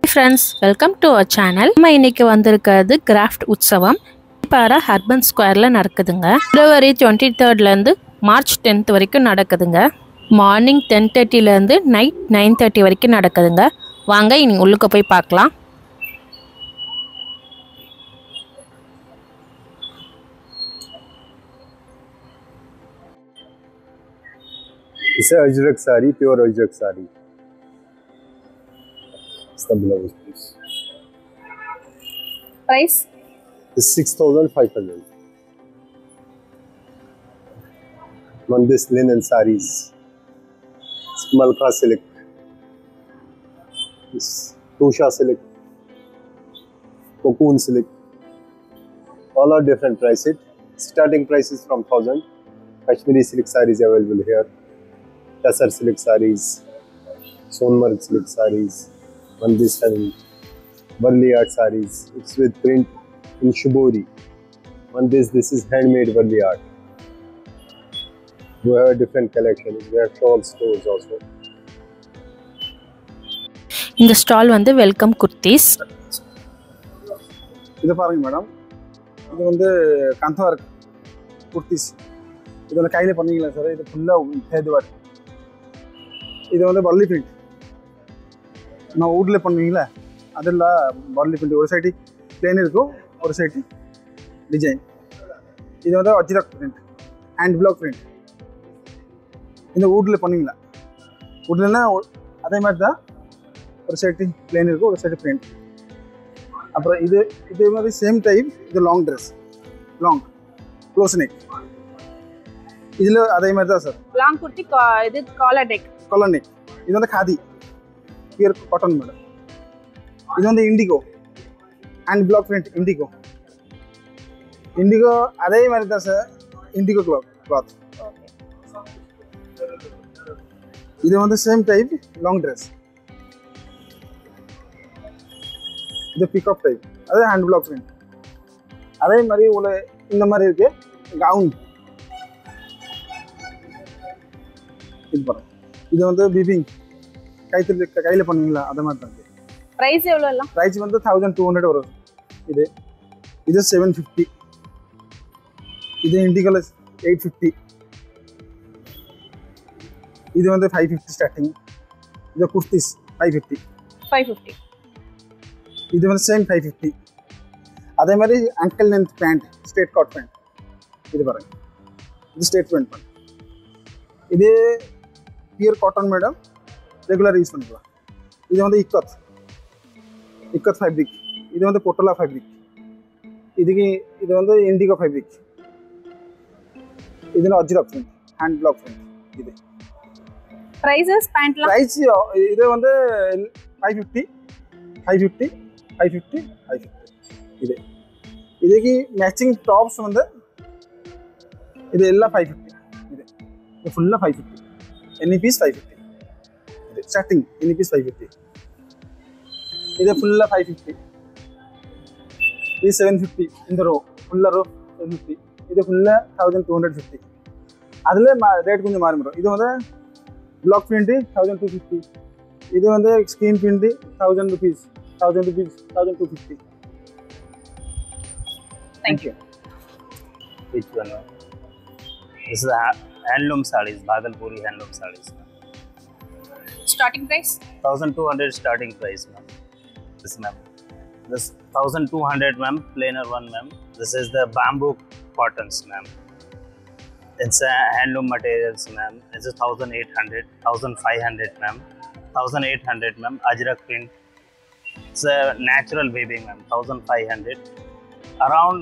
Friends, welcome to our channel. நம்ம இன்னைக்கு வந்திருக்கிறது கிராஃப்ட் உற்சவம் பாரா அர்பன் ஸ்கொயர்ல நடக்குதுங்க. February 23rd ல இருந்து March 10th வரைக்கும் நடக்குதுங்க. மார்னிங் 10:30 ல இருந்து நைட் 9:30 வரைக்கும் நடக்குதுங்க. வாங்க இனி உள்ளுக்கு போய் பார்க்கலாம். This is Ajrak sari, pure Ajrak sari. It's the blouse piece. Price It's 6,500. On this linen saris, it's Malka silk, this Tusha silk, Cocoon silk. All are different prices. Starting prices from 1,000. Kashmiri silk saris available here. Tasar silk saris, Sonmarg silk saris, Mandis and Varli art saris. It's with print in Shibori. This is handmade Varli art. We have a different collection. We have shawl stores also. இந்த stall வந்து welcome kurtis. இது பாருங்க madam, இது வந்து கந்தா work kurtis. இது வந்து கையில் பண்ணீங்களா சார்? இது ஃபுல்லாக ஹேட் ஒர்க். இது வந்து பர்லி பிரிண்ட். நான் வுட்டில் பண்ணுவீங்களா, அதில் பர்லி பிரிண்ட். ஒரு சைடு பிளேன் இருக்கும், ஒரு சைடு டிசைன். இது வந்து Ajrakh print, hand block print. இந்த வுட்டில் பண்ணுவீங்களா, வுட்லன்னா அதே மாதிரி தான். ஒரு சைடு பிளேன் இருக்கும், ஒரு சைடு பிரிண்ட். அப்புறம் இதே மாதிரி சேம் டைப். இது long dress, long close neck. இதில் அதே மாதிரி தான் சார். லாங் குர்த்தி, இது காலர் நெக். Collar neck. இது வந்து காதி பியர் காட்டன் மேடம். இது வந்து indigo, hand block print. Indigo அதே மாதிரி தான் சார். Indigo cloth. இது வந்து சேம் டைப் லாங் ட்ரெஸ். இது பிக்அப் டைப், அதே ஹேண்ட் பிளாக் பிரிண்ட். அதே மாதிரி உள்ள இந்த மாதிரி இருக்கு கவுன். இது பாருங்க, இது வந்து பிபிங் கையில் பண்ணுவீங்களா, அதே மாதிரி தான். பிரைஸ் எவ்வளோ எல்லாம்? ப்ரைஸ் வந்து 1200 வரும். இது 750. இது இண்டிகல் 850. இது வந்து 550 ஸ்டார்டிங். இது குர்த்திஸ் 550. இது வந்து சேம் 550. அதே மாதிரி ankle length pant, straight cut pant. இது பாருங்க, இது ஸ்ட்ரெயிட் பேண்ட். இது pure cotton madam, regular use பண்ணிக்கலாம். இது வந்து இக்கத் ஃபேப்ரிக். இது வந்து பொட்டலா ஃபேப்ரிக். இது வந்து இண்டிகோ ஃபேப்ரிக். இதில் Ajrakh print, hand block print. இது பிரைஸஸ் பேண்ட்லாம் ப்ரைஸ் இது வந்து 550. இதுக்கு மேட்சிங் டாப்ஸ் வந்து இது எல்லாம் 550. இது ஃபுல்லாக 550. Any piece 550. இது ஸ்டார்டிங் எனி பீஸ் 550. இது ஃபுல்லாக 550. இது 750. இந்த ஃபுல்லாக 750. இது ஃபுல்லாக 1250. அதில் ரேட் கொஞ்சம் மாறி வரும். இது வந்து பிளாக் பிரிண்ட்டு 1250. இது வந்து screen print 1000 rupees. 1250. Thank you. Which one? This is handloom sarees, Bhagalpuri handloom sarees. Starting price 1200 starting price, ma'am. This, ma'am. This 1200, ma'am. Plainer one, ma'am. This is the bamboo cottons, ma'am. It's handloom materials, ma'am. This is 1800, 1500, ma'am. 1800, ma'am. Ajrak print. It's a natural weaving, ma'am. 1500. Around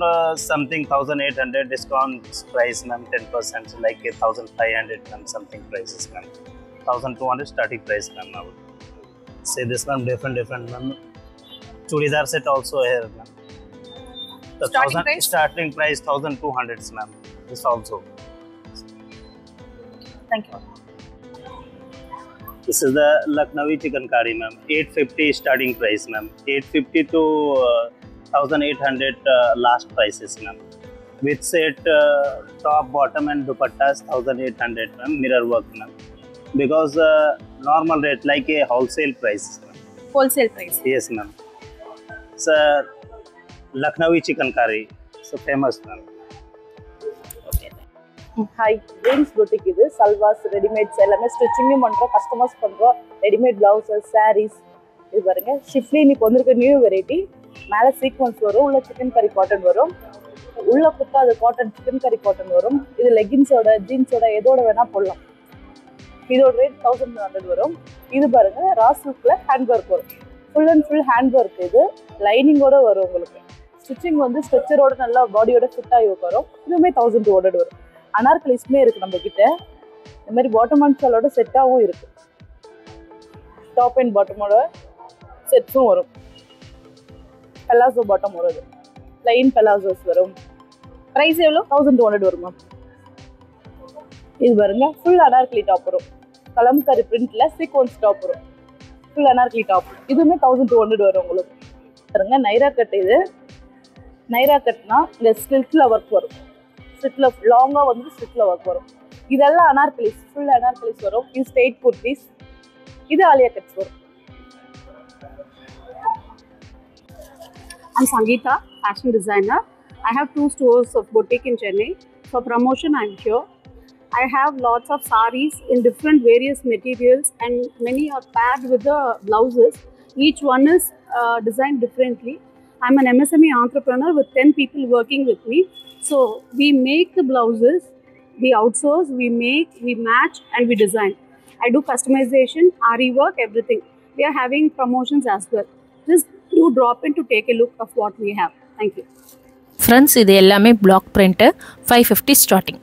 something 1800 discount price, ma'am. 10%, like 1500, ma'am. Something prices, ma'am. 1200 starting price, ma'am. I would say this, ma'am. Different, ma'am. Churidar set also here, ma'am. The starting price 1200, ma'am. This also. Thank you. This is the Lucknowi chikankari, ma'am. 850 starting price, ma'am. 850 to 1800 last prices, ma'am. With set top, bottom and dupattas 1800, ma'am. Mirror work, ma'am. Because normal rate like a wholesale price, ma'am. wholesale price. Yes, ma'am. Sir, Lucknowi chicken curry. So famous, ma'am. Hi dreams boutique. இது salwars readymades எல்லாமே ஸ்டிச்சிங்கும் பண்ணுறோம், customize பண்ணுறோம். Readymade blouses, saris. இது பாருங்க ஷிஃப்லின் இப்போ வந்திருக்க new variety. மேலே சீக்வன்ஸ் வரும், உள்ள சிக்கன் கறி காட்டன் வரும், உள்ள குத்தாது காட்டன் சிக்கன் கறி காட்டன் வரும். இது லெகின்ஸோட ஜீன்ஸோட எதோட வேணால் போடலாம். இதோட ரேட் 1200 வரும். இது பாருங்க ரா சில்கில் ஹேண்ட் ஒர்க் வரும், full and full hand work. இது லைனிங்கோட வரும். உங்களுக்கு ஸ்டிச்சிங் வந்து ஸ்ட்ரெச்சரோட நல்லா பாடியோட ஃபிட் ஆகி வரும். இதுவுமே 1200 வரும். அனார்கலிஸ்மே இருக்குது நம்ம கிட்ட. இந்த மாதிரி பாட்டம் அண்ட் ஷாலோட செட்டாகவும் இருக்குது. டாப் அண்ட் பாட்டமோட செட்ஸும் வரும். பெலாசோ பாட்டம் வரும், பிளைன் பெலாசோஸ் வரும். ப்ரைஸ் எவ்வளோ? 1200 வரும் மேம். இது பாருங்க ஃபுல் அனார்கலி டாப் வரும், கலம்கரி பிரிண்ட்ல சீக்வன்ஸ் டாப் வரும், ஃபுல் அனார்கலி டாப். இதுவுமே 1200 வரும் உங்களுக்கு. பாருங்க நைரா கட். இது நைரா கட்னா இந்த ஸ்லிட்டில் ஒர்க் வரும், ஸ்லிட்டில் லாங்காக வந்து ஸ்லிட்டில் ஒர்க் வரும். இதெல்லாம் அனார்கலிஸ், ஃபுல் அனார்கலிஸ் வரும். இது ஸ்ட்ரெயிட் குர்த்திஸ். இது ஆலியா கட்ஸ் வரும். I'm Sangeeta, fashion designer. I have 2 stores of boutique in Chennai. For promotion, I'm here. I have lots of sarees in different various materials, and many are paired with the blouses. Each one is designed differently. I'm an MSME entrepreneur with 10 people working with me. So we make the blouses, we outsource, we make, we match, and we design. I do customization, RE work, everything. We are having promotions as well. Just do drop in to take a look of what we have. Thank you. Friends இது எல்லாமே block print, 550 starting.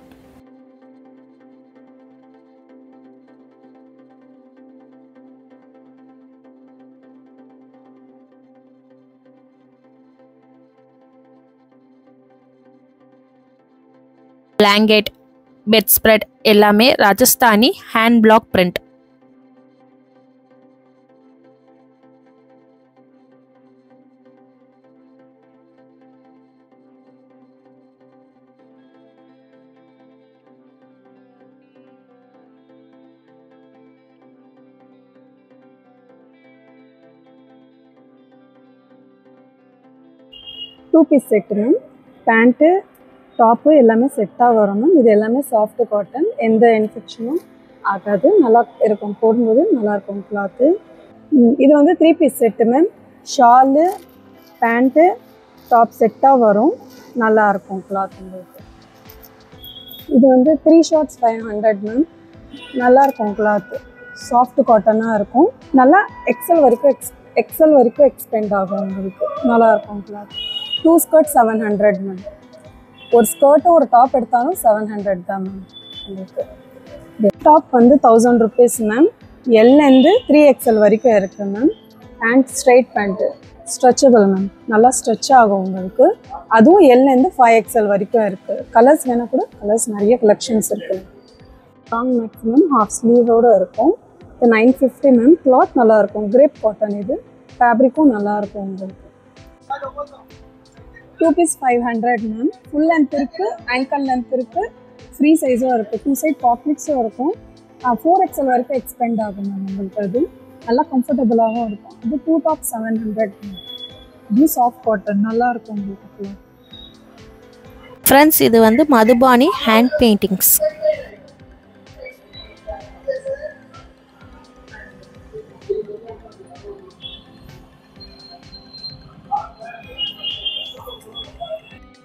Blanket, bedspread எல்லாமே Rajasthani hand block print. Two piece set ma'am. Pant top எல்லாமே செட்டாக வரும் ma'am. இது எல்லாமே soft cotton, எந்த இன்ஃபெக்ஷனும் ஆகாது, நல்லா இருக்கும், போடும்போது நல்லாயிருக்கும் கிளாத்து. இது வந்து 3 piece set ma'am. Shawl, pant, top செட்டாக வரும், நல்லாயிருக்கும் கிளாத் உங்களுக்கு. இது வந்து 3 ஷார்ட்ஸ் 500 மேம். நல்லாயிருக்கும் கிளாத்து, சாஃப்ட் காட்டனாக இருக்கும், நல்லா எக்ஸல் வரைக்கும் எக்ஸ்பெண்ட் ஆகும் உங்களுக்கு, நல்லாயிருக்கும் கிளாத். 2 skirt 700 ma'am. ஒரு ஸ்கர்ட்டும் ஒரு டாப் எடுத்தாலும் 700 தான் மேம் உங்களுக்கு. டாப் வந்து 1000 rupees மேம். எல்லேருந்து 3XL வரைக்கும் இருக்குது ma'am. Pant straight pant stretchable ma'am, நல்லா ஸ்ட்ரெச் ஆகும் உங்களுக்கு. அதுவும் எல்லேருந்து 5XL வரைக்கும் இருக்குது. கலர்ஸ் வேணால் கூட கலர்ஸ் நிறைய கலெக்ஷன்ஸ் இருக்குது. லாங் மேக்ஸிமம் ஹாஃப் ஸ்லீவோடு இருக்கும். இது 950 மேம். கிளாத் நல்லாயிருக்கும், கிரேப் காட்டன். இது ஃபேப்ரிக்கும் நல்லாயிருக்கும் உங்களுக்கு. 2 பீஸ் 500 மேம். ஃபுல் லென்த் இருக்குது, ஆங்கிள் லென்த் இருக்குது, ஃப்ரீ சைஸும் இருக்குது, 2 சைட் பாக்கெட்ஸும் இருக்கும். 4XL வரைக்கும் எக்ஸ்பெண்ட் ஆகும் மேம் உங்களுக்கு. அது நல்லா கம்ஃபர்டபுளாகவும் இருக்கும். இது 2 டாப் 700 மேம். இது சாஃப்ட் காட்டன், நல்லாயிருக்கும் உங்களுக்கு. ஃப்ரெண்ட்ஸ் இது வந்து Madhubani hand paintings.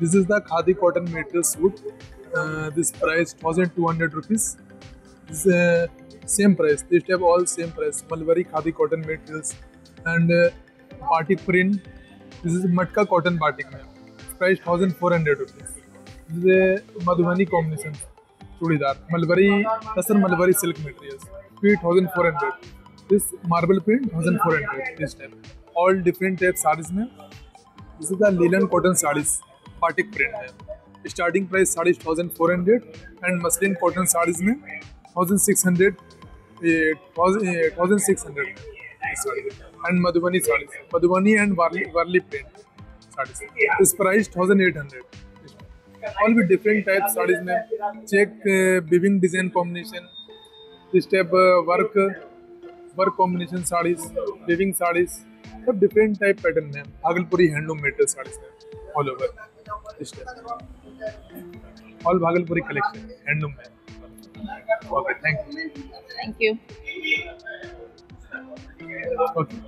This is the Khadi cotton material suit. This price 1200 rupees. This same price. This have all same price. Malwari Khadi cotton materials and batik print. This is Matka cotton batik. Price 1400 rupees. This is a Madhubani combination. Chudidar. Malwari Tasar Malwari silk materials. 1400. This marble print 1400. This type. All different type sarees में. This is the Leland cotton sarees. Batik print है. Starting price 1400 and muslin cotton sarees में 1600 and Madhubani sarees, Madhubani and Warli print sarees. This price 1800. All भी different type sarees में check weaving design combination, this type work work combination sarees, living sarees, सब different type pattern में भागलपुरी handloom material sarees है all over this type, all Bhagalpuri collection handloom में. Okay, thank you. Thank you. Okay.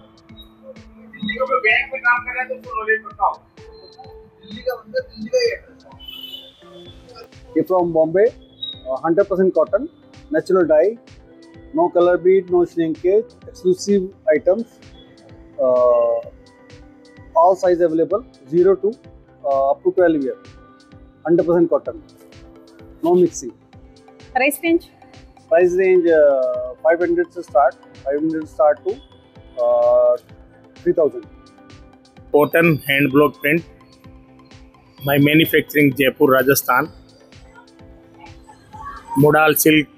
ये from Bombay, 100% cotton, natural dye, no color bead, no shrinkage, exclusive items, all size available, 0 to up to 12 year, 100% cotton, no mixing. Price range? Price range 500 to start to 3000. Cotton hand block print. My manufacturing Jaipur, Rajasthan. Modal silk,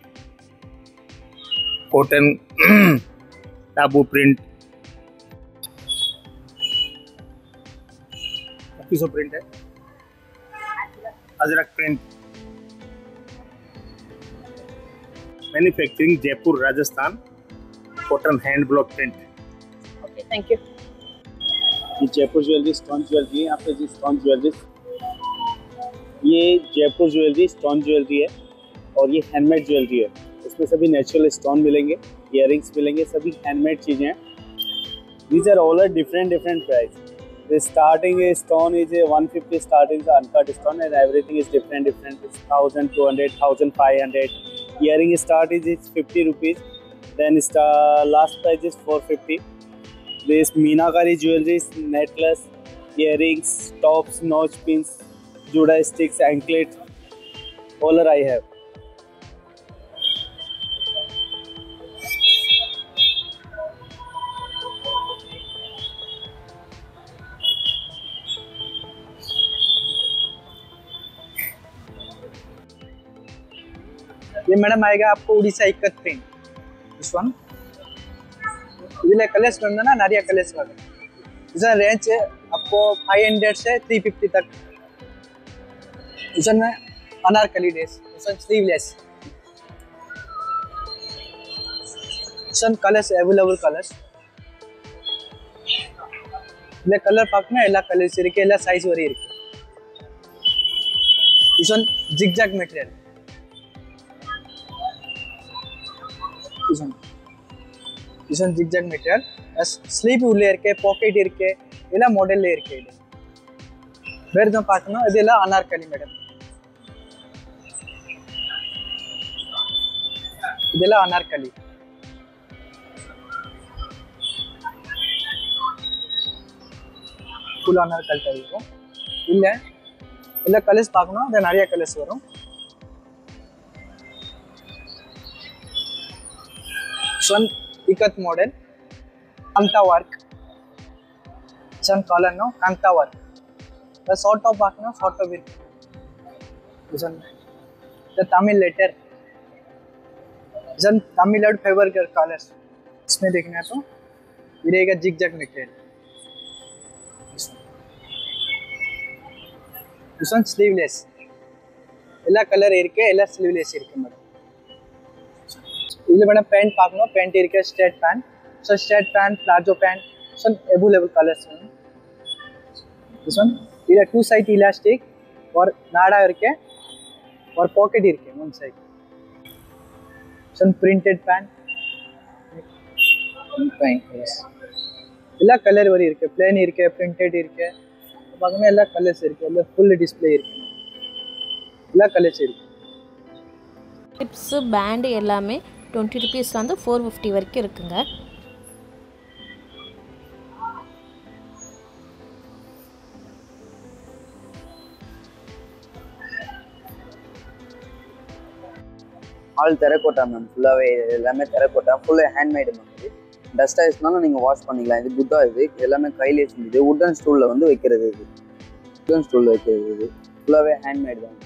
cotton, taboo print. किसो print है? Ajrak print. Manufacturing Jaipur, Rajasthan. Cotton hand block print. Okay, thank you. ये Jaipur jewellery stone jewellery है. यहाँ पे जी stone jewellery, ये Jaipur jewellery stone jewellery है और ये हैंडमेड ज्वेलरी है. इसमें सभी नेचुरल स्टोन मिलेंगे, इयररिंग्स मिलेंगे, सभी हैंडमेड चीज़ें हैं. These are all are different price. The starting stone is 150 starting uncut stone and everything is different. It's 1200, 1500. Earring start is 50 rupees. Then last price is 450. This Meenakari jewelries, necklace, earrings, tops, notch pins, juda sticks, anklet, all I have. ये madam आएगा आपको Orissa ikat print. This one इधर colours बंदा ना नारिया colours वाला. इसका range आपको 500 से 350 तक. इसमें अनारकली ड्रेस, इसमें स्लीवलेस, इसमें कलर्स अवेलेबल कलर्स. इधर कलर पाकना ಎಲ್ಲ ಕಲರ್ಸ್ ಇರಕ್ಕೆ ಎಲ್ಲ ಸೈಜ್ ವರಿ ಇರಕ್ಕೆ. इसमें zigzag material. ಇದೊಂದು ಜಿಗ್ಜಾಗ್ ಮೆಟೀರಿಯಲ್. ಸ್ಲೀವ್ ಉಳ್ಳೆ ಇರಕ್ಕೆ, ಪಾಕೆಟ್ ಇರಕ್ಕೆ, ಎಲ್ಲ ಮಾಡೆಲ್ ಇರಕ್ಕೆ. ಇದೆ ಬೇರೆದು ಪಾಕನ ಇದೆಲ್ಲ ಅನಾರ್ಕಲಿ ಮೇಡಮ್. ಇದೆಲ್ಲ ಅನಾರ್ಕಲಿ. Full Anarkali type. ಇಲ್ಲೇ ಎಲ್ಲ ಕಲರ್ಸ್ ಪಾಕನ ಅದು நிறைய ಕಲರ್ಸ್ வரும். सन इकत मॉडल कांता वर्क, सन collar no Kantha work. The sort of work no sort of work. सन द तमिल लेटर, सन तमिल और फेवर कर कलर्स. इसमें देखना है तो ये रहेगा जिगजैग मटेरियल. सन स्लीवलेस, ಎಲ್ಲ ಕಲರ್ ಇರಕ್ಕೆ, ಎಲ್ಲ ಸ್ಲೀವ್ಲೆಸ್ ಇರಕ್ಕೆ ಮೇಡಮ್. ಇಲ್ಲಿ ಮೇಡಮ್ ಪ್ಯಾಂಟ್ ಪಾಕನೋ, ಪ್ಯಾಂಟ್ ಇರಕ್ಕೆ straight pant, so straight pant, palazzo pant, so available colours हैं. दिस वन इधर 2 साइड इलास्टिक और नाड़ा इरके और पॉकेट इरके वन साइड. सन प्रिंटेड पैंट ಎಲ್ಲ ಕಲರ್ ವರಿ ಇರಕ್ಕೆ, ಪ್ಲೇನ್ ಇರಕ್ಕೆ, ಪ್ರಿಂಟೆಡ್ ಇರಕ್ಕೆ, ಪಾಕನೆ ಎಲ್ಲ ಕಲರ್ಸ್ ಇರಕ್ಕೆ, ಎಲ್ಲ ಫುಲ್ ಡಿಸ್ಪ್ಲೇ ಇರಕ್ಕೆ, ಎಲ್ಲ ಕಲರ್ಸ್ ಇರಕ್ಕೆ. கிளிப்ஸு பேண்டு எல்லாமே 20 ருபீஸ்லேருந்து 450 வரைக்கும் இருக்குங்க. All terracotta ma'am. ஃபுல்லாகவே எல்லாமே டெரகோட்டா, ஃபுல்லாக ஹேண்ட்மேடு மேம். இது டஸ்ட் ஆயிடுச்சுனாலும் நீங்கள் வாஷ் பண்ணிக்கலாம். இது குட்டா, இது எல்லாமே கையிலே செஞ்சது. உட்டன் ஸ்டூலில் வந்து வைக்கிறது. இது உட்டன் ஸ்டூலில் வைக்கிறது. இது ஃபுல்லாகவே ஹேண்ட்மேடு தான்.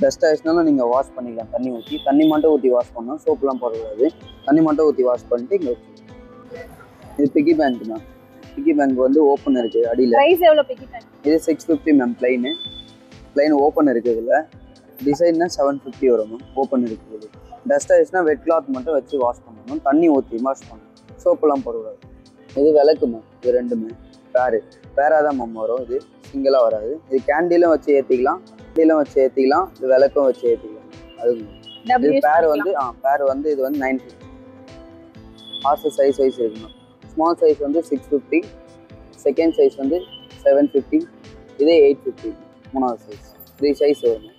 டஸ்ட் ஆயிடுச்சுனாலும் நீங்கள் வாஷ் பண்ணிக்கலாம். தண்ணி ஊற்றி, தண்ணி மட்டும் ஊற்றி வாஷ் பண்ணணும், சோப்புலாம் போடக்கூடாது. தண்ணி மட்டும் ஊற்றி வாஷ் பண்ணிட்டு இங்கே வச்சு. இது பிக்கி பேங்க் தான். பிக்கி பேங்க் வந்து ஓப்பன் இருக்குது அடியில். பிரைஸ் எவ்வளோ பிக்கி பேங்க்? இது 650 மேம். பிளைன் ஓப்பன் இருக்குது. இதில் டிசைன்னா 750 வரும் மேம். ஓப்பன் இருக்குது. டஸ்ட் ஆயிடுச்சுன்னா வெட் கிளாத் மட்டும் வச்சு வாஷ் பண்ணணும், தண்ணி ஊற்றி வாஷ் பண்ணணும், சோப்பெல்லாம் போடக்கூடாது. இது விளக்குமா, இது ரெண்டுமே பேராக தான் மேம் வரும், இது சிங்கிளாக வராது. இது கேண்டிலும் வச்சு ஏற்றிக்கலாம், இது விளக்கும் வச்சு ஏற்றிக்கலாம். அது இது பேர் வந்து இது வந்து 950. ஆர்ஸ் சைஸ் இருக்கு மேம். ஸ்மால் சைஸ் வந்து 650, செகண்ட் சைஸ் வந்து 750, இதே 850 மூணாவது சைஸ். 3 சைஸ் வரும்.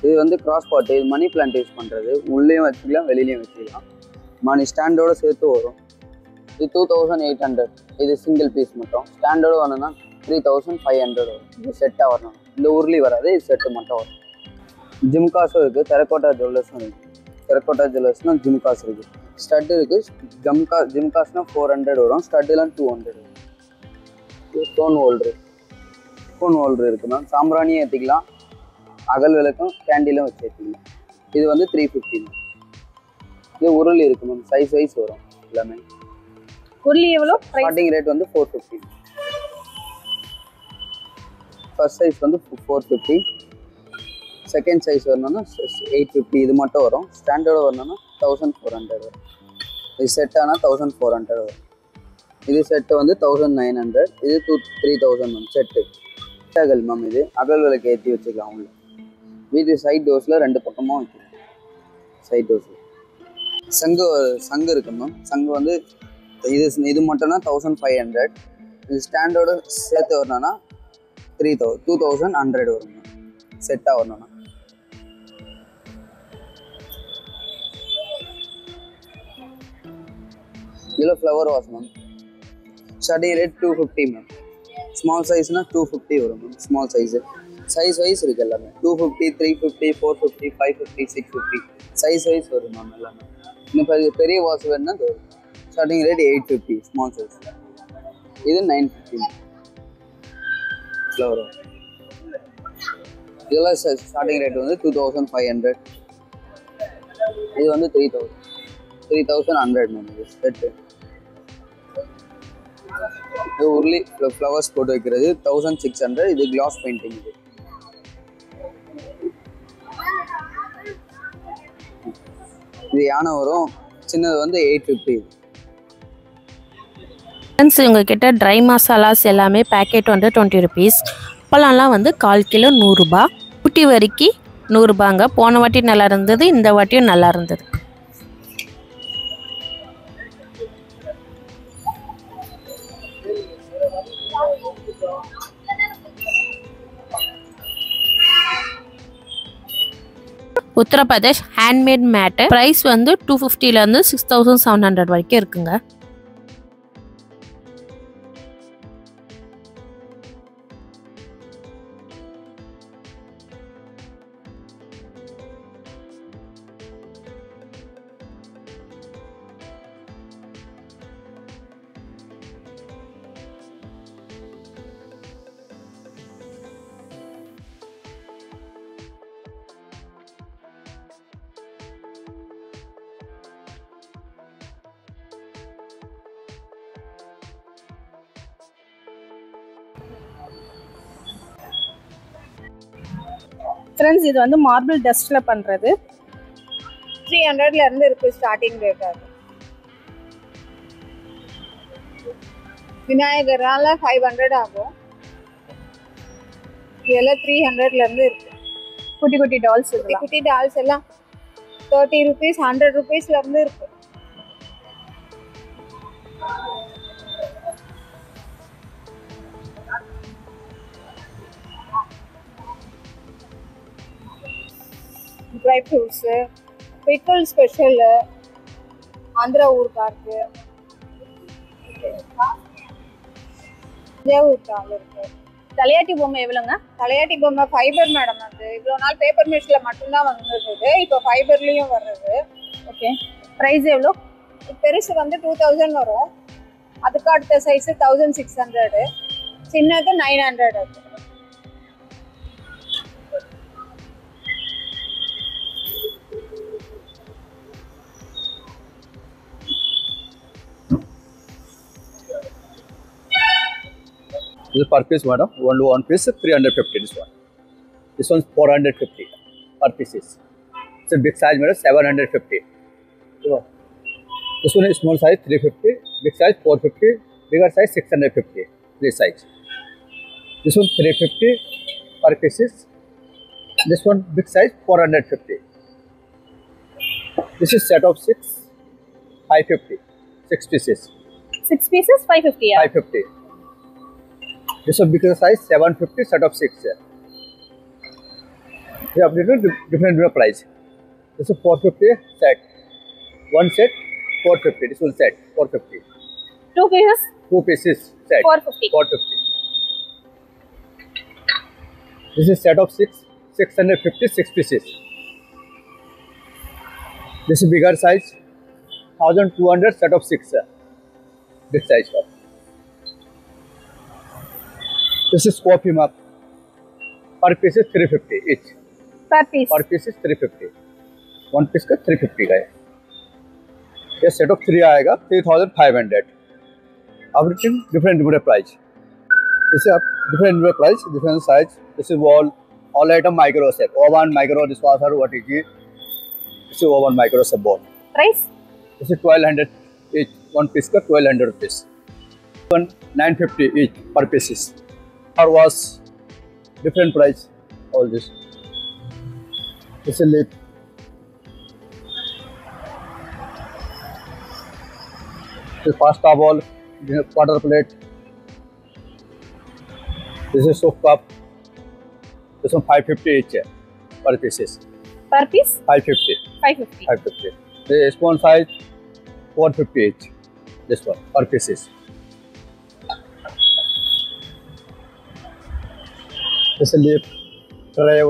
இது வந்து கிராஸ் பாட்டு, இது மணி பிளான்ட் யூஸ் பண்ணுறது, உள்ளேயும் வச்சுக்கலாம் வெளியிலையும் வச்சுக்கலாம். மணி ஸ்டாண்டோடு சேர்த்து வரும். இது 2800, இது சிங்கிள் பீஸ் மட்டும். ஸ்டாண்டோடு வரணும்னா 3500 வரும். இது செட்டாக வரணும், இந்த உருளி வராது, இது செட்டு மட்டும் வரும். ஜிம்காஸும் இருக்குது, டெரகோட்டா ஜுவல்லர்ஸும் இருக்குது. டெரகோட்டா ஜுவல்லர்ஸ்னால் ஜிம்காஸ் இருக்குது, ஸ்டட் இருக்குது. ஜிம்காஸ்னால் 400 வரும், ஸ்டட்டுலாம் 200 வரும். ஸ்டோன் ஹோல்டர் இருக்குது மேம். சாம்பிராணியும் ஏற்றிக்கலாம், அகல் விளக்கும் கேண்டிலும் வச்சு ஏற்றிக்கலாம். இது வந்து 350 மேம். இது உருளி இருக்குது மேம், சைஸ் வைஸ் வரும் எல்லாமே. உருளி எவ்வளோ? ஸ்டார்டிங் ரேட் வந்து 450. ஃபர்ஸ்ட் சைஸ் வந்து 450, செகண்ட் சைஸ் வரணும்னா 850. இது மட்டும் வரும். ஸ்டாண்டர்டு வரணும்னா 1400 வரும். இது செட் ஆனால் 1400 வரும். இது செட்டு வந்து 1900, இது 3000 மேம் செட்டு. அகல் மேம், இது அகல் விளக்கு ஏற்றி வச்சுக்கலாம். உள்ள வீட்டு சைட் டோர்ஸில் 2 பக்கமும் வைக்கலாம். சைட் டோர்ஸில் சங்கு இருக்கு மேம். சங்கு வந்து இது மட்டும்னா 1500. இது ஸ்டாண்டர்டு சேர்த்து வரணும்னா 2100 வரும் மேம், செட்டாக வரணும்னா. இதில் flower wash ma'am. Starting rate 250 ma'am. Small சைஸ்னா 250 வரும் மேம். ஸ்மால் சைஸ் வைஸ் இருக்குது எல்லாமே. 250, 350, 450, 550, 650 சைஸ் வைஸ் வரும் மேம் எல்லாமே. இன்னும் பெரிய வாஷ் வேணுன்னா ஸ்டார்டிங் ரேட் 850 ஸ்மால் சைஸ். இது 950 ஃப்ளவர் வாஷ். இதெல்லாம் ஸ்டார்டிங் ரேட் வந்து 2500. இது வந்து 3100 மேம். இது செட்டு. இது உருளி ஃப்ளவர்ஸ் போட்டு வைக்கிறது 1600. இது கிளாஸ் பெயிண்டிங். இது யானை வரும், சின்னது வந்து 850. ஃப்ரெண்ட்ஸ், உங்ககிட்ட ட்ரை மசாலாஸ் எல்லாமே பேக்கெட் வந்து 20 ருபீஸ். அப்பளம்லாம் வந்து 1/4 கிலோ 100 ரூபா. குட்டி வரைக்கும் 100 ரூபாங்க. போன வாட்டி நல்லா இருந்தது, இந்த வாட்டியும் நல்லா இருந்தது. உத்தரப்பிரதேஷ் ஹேண்ட்மேட் மேட்டு ப்ரைஸ் வந்து 250லேருந்து 6700 வரைக்கும் இருக்குங்க. ஃப்ரெண்ட்ஸ், இது வந்து மார்பிள் டஸ்ட்டில் பண்ணுறது. 300லேருந்து இருக்குது ஸ்டார்டிங் ரேட். அது விநாயகரால் 500 ஆகும். இதெல்லாம் 300லேருந்து இருக்குது. குட்டி டால்ஸ், குட்டி டால்ஸ் எல்லாம் 30 ருபீஸ் 100 ருபீஸ்லேருந்து இருக்குது. ட்ரை ஃப்ரூட்ஸு, பிக்கல் ஸ்பெஷலு, ஆந்திரா ஊர்காருக்கு, ஊர்கால் இருக்கு. தலையாட்டி பொம்மை எவ்வளோங்க? தலையாட்டி பொம்மை ஃபைபர் மேடம். அது இவ்வளோ நாள் பேப்பர் மிஷினில் மட்டும்தான் வந்துருக்குது, இப்போ ஃபைபர்லேயும் வர்றது. ஓகே, ப்ரைஸ் எவ்வளோ? பெருசு வந்து 2000 வரும். அதுக்கு அடுத்த சைஸு 1600, சின்னது 900. அது This is per piece, madam. Only one piece, 350. This one's 450 per pieces. It's a big size madam, 750. This one is small size 350, big size 450, bigger size 650. This size. This one 350 per pieces. This one big size 450. This is set of 6, 550. 6 pieces. 6 pieces, 550. Yeah. 550. This one bigger size 750, set of 6. We have different price. This is 450 set. One set 450. This one set 450. 2 pieces. 2 pieces set 450. 450. This is set of 6, 650 6 pieces. This is bigger size 1200 set of 6. Big size one. This is coffee mug. Per piece is 350 each. Per piece. Per piece is 350. One piece का 350 का है. ये set of 3 आएगा 3500. Everything different price. This is different price, different size. This is all item micro set. Oven micro dishwasher, what is it? This is oven micro set ball. Price? This is 1200 each. One piece का 1200 rupees. One 950 each per pieces. Or was different price. All this. This is lip. This is pasta bowl. This is quarter plate. This is soup cup. This one 550 each per pieces. Per piece? 550. 550. 550. The spoon size 450 each. This one per pieces. This is lip, tray,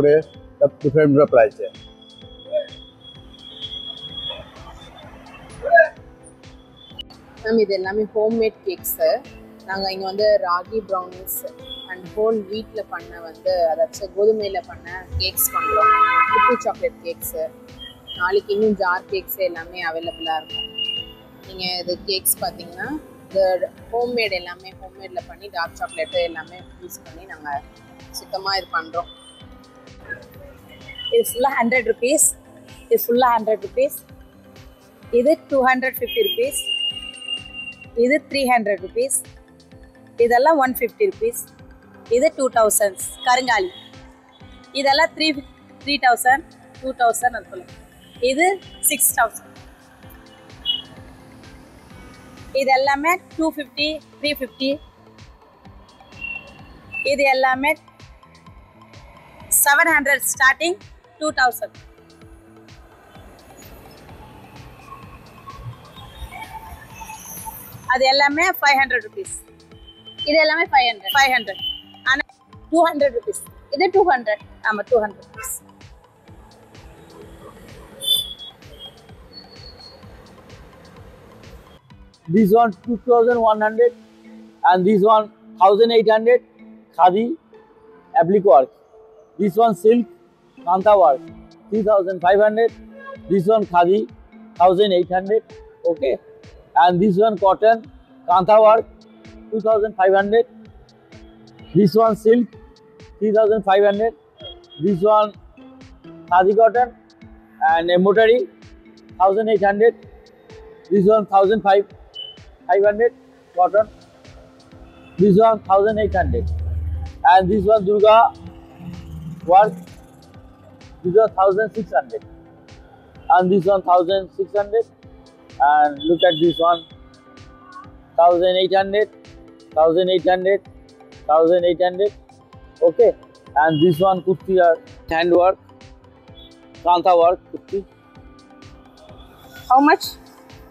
different price. Ma'am இது எல்லாமே homemade cakes. நாங்கள் இங்கே வந்து ragi brownies and whole வீட்டில் பண்ண வந்து அதாச்சும் கோதுமையில் பண்ண கேக்ஸ் பண்ணுறோம். குட்டி சாக்லேட் கேக்ஸு. நாளைக்கு இன்னும் ஜார் கேக்ஸு எல்லாமே அவைலபிளாக இருக்கும். நீங்கள் இது கேக்ஸ் பார்த்தீங்கன்னா இது ஹோம்மேட் எல்லாமே ஹோம்மேடில் பண்ணி டார்க் சாக்லேட்டு எல்லாமே யூஸ் பண்ணி நாங்கள் சுத்தமாக இது பண்ணுறோம். இது ஃபுல்லாக 100 rupees. இது ஃபுல்லாக 100 rupees. இது 250 rupees. இது 300 rupees. இதெல்லாம் 150 rupees. இது 2000 கருங்காலி. இதெல்லாம் 3000 2000 அது போல. இது 6000. இது எல்லாமே 250 350. இது எல்லாமே 700 starting 2000. அது எல்லாமே 500 rupees. இது எல்லாமே 500. 500. ஆனா 200 rupees. இது 200. ஆமா 200 rupees. This one 2100 and this one 1800 khadi applique work. This one silk kanta work 3500. This one khadi 1800. Okay, and this one cotton kanta work 2500. This one silk 3500. This one khadi cotton and embroidery 1800. This one 1500 cotton. This one 1800. And this one Durga work. This one 1600. And this one 1600. And look at this one 1800, 1800, 1800. Okay. And this one kurti hand work, kanta work kurti. How much?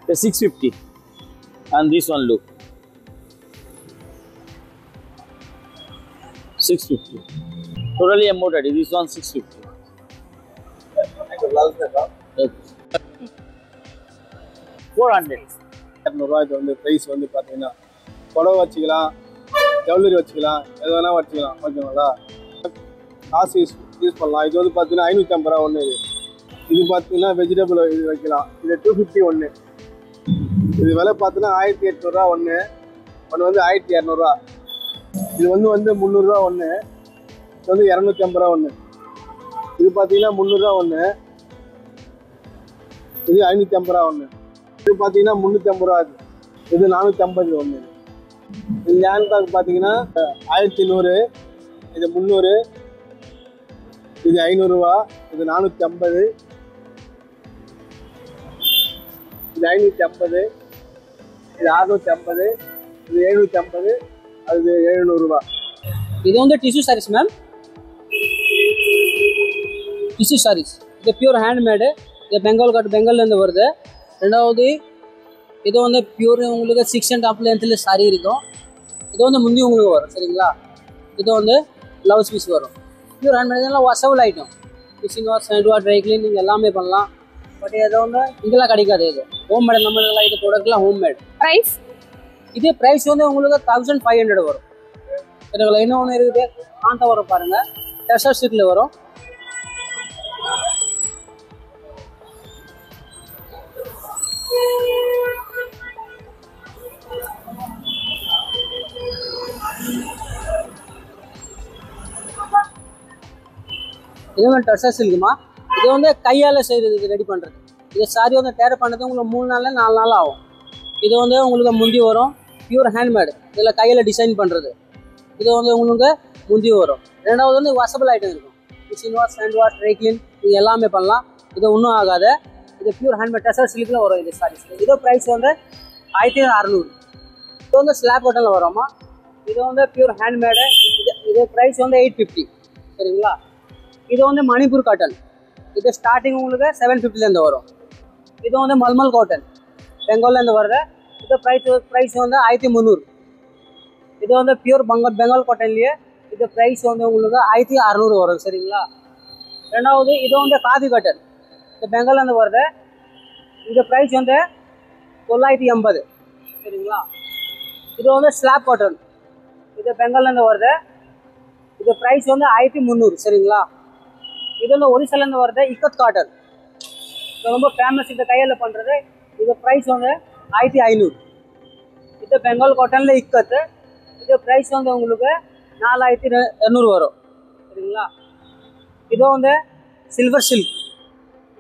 650. And this one look 650. Totally embroidered. This one 650. Okay. 400. ரூபாய்க்கு வந்து price வந்து பார்த்தீங்கன்னா புடவை வச்சுக்கலாம், ஜவுளரி வச்சுக்கலாம், எது வேணால் வச்சுக்கலாம். ஓகேங்களா? காசு யூஸ் பண்ணலாம். இது வந்து பார்த்தீங்கன்னா 550 ரூபா ஒன்று. இது பார்த்தீங்கன்னா வெஜிடபிள் இது வைக்கலாம். இது 250 ஒன்று. இது விலை பார்த்தீங்கன்னா 1800 ரூபா ஒன்று. ஒன்று வந்து 1200 ரூபா. இது வந்து 300 ரூபா ஒன்று. இது வந்து 250 ரூபா ஒன்று. இது பார்த்தீங்கன்னா 300 ரூபா ஒன்று. இது 550 ரூபா ஒன்று. இது பார்த்தீங்கன்னா 350 ரூபா. இது 450 ஒன்று. இது ஹேண்ட் பேக் பார்த்தீங்கன்னா 1100, இது 300, இது 500 ரூபா, இது 450, இது 550, இது 650, இது 750, அது 700 ரூபா. இது வந்து tissue sarees ma'am. Tissue sarees இது பியூர் ஹேண்ட்மேடு. இது பெங்கால்லேருந்து வருது. ரெண்டாவது இது வந்து பியூர் உங்களுக்கு 6.5 லென்த்தில் சாரி இருக்கும். இது வந்து முந்தி உங்களுக்கு வரும் சரிங்களா. இது வந்து ப்ளவுஸ் பீஸ் வரும். Pure handmade washable item. Machine wash, hand wash, dry cleaning எல்லாமே பண்ணலாம். பட் இது வந்து இங்கெல்லாம் கிடைக்காது. இது ஹோம்மேட். நம்மளுக்கு இது ப்ராடக்ட்லாம் ஹோம்மேட். ப்ரைஸ் இது ப்ரைஸ் வந்து உங்களுக்கு 1500 வரும். இதுல இன்னொன்று இருக்குது காந்தா வரும் பாருங்க. டெசர் சில்க்ல வரும். இது வந்து டெசர் சில்க்குமா. இது வந்து கையால் செய்கிறது, ரெடி பண்ணுறது. இது சாரி வந்து டேர் பண்ணுறது உங்களுக்கு 3 நாள்ல 4 நாள் ஆகும். இது வந்து உங்களுக்கு முந்தி வரும். Pure handmade. இதில் கையில் டிசைன் பண்ணுறது. இது வந்து உங்களுக்கு முந்தி வரும். ரெண்டாவது வந்து வாஷபிள் ஐட்டம் இருக்கும். Machine wash, hand wash, dry clean இது எல்லாமே பண்ணலாம். இது ஒன்றும் ஆகாது. இது பியூர் ஹேண்ட்மேட் டெசர் சில்கில் வரும். இது சாரீஸ் இதோ ப்ரைஸ் வந்து 1600. இது வந்து ஸ்லாப் காட்டனில் வரும்மா. இது வந்து பியூர் ஹேண்ட்மேடு. இது ப்ரைஸ் வந்து 850 சரிங்களா. இது வந்து மணிப்பூர் காட்டன். இது ஸ்டார்டிங் உங்களுக்கு 750லேருந்து வரும். இது வந்து மல்மல் காட்டன் பெங்கால்லேருந்து வருது. இது ப்ரைஸ் வந்து 1300. இது வந்து பியூர் பெங்கால் காட்டன்லேயே இது ப்ரைஸ் வந்து உங்களுக்கு 1600 வரும் சரிங்களா. ரெண்டாவது இது வந்து காதி காட்டன். இது பெங்கால்லேருந்து வருது. இந்த ப்ரைஸ் வந்து 980 சரிங்களா. இது வந்து ஸ்லாப் காட்டன். இது பெங்கால்லேருந்து வருது. இது ப்ரைஸ் வந்து 1300 சரிங்களா. இது வந்து ஒரிசாலேருந்து வருது இக்கத் காட்டன். இது ரொம்ப ஃபேமஸ். இந்த கையில் பண்ணுறது. இது ப்ரைஸ் வந்து 1500. இது பெங்கால் காட்டனில் இக்கத்து. இது ப்ரைஸ் வந்து உங்களுக்கு 4200 வரும் சரிங்களா. இது வந்து சில்வர் சில்க்.